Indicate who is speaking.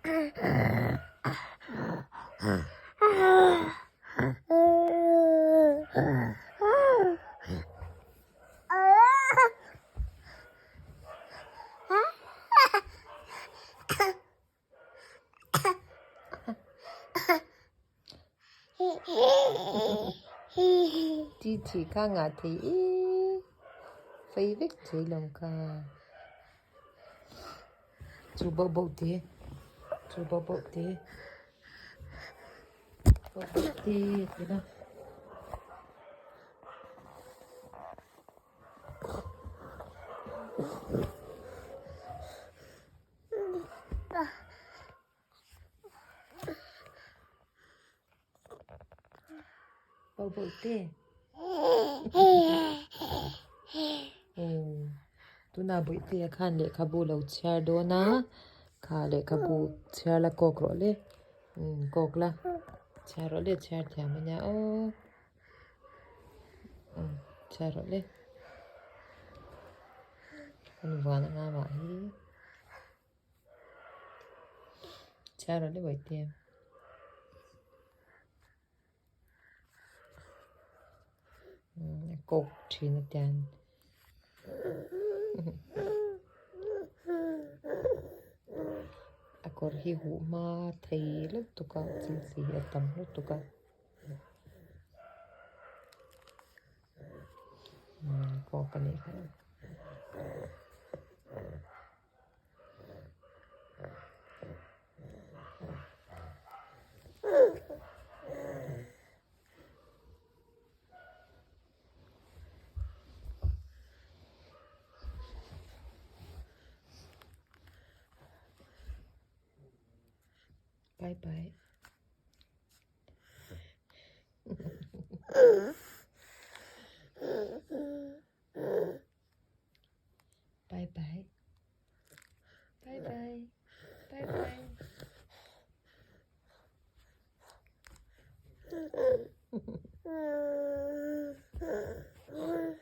Speaker 1: Chị chỉ ca ngã thì phải vết chơi lòng ca chú bố bố thế chú bố bố thế thế đó bố bố thế tu na bụi tia khan lehkhabu lo chhiar do na kha lehkhabu chhiar la kok ro le kok la chhiar ro le chhiar thia ma nya o chhiar ro le an wan nga ma hi chhiar ro le bụi tia kok thin tian akor hi hu ma thei lut tu ka chin si atam lut tu ka kok ka ni kha bye bye bye bye bye bye bye bye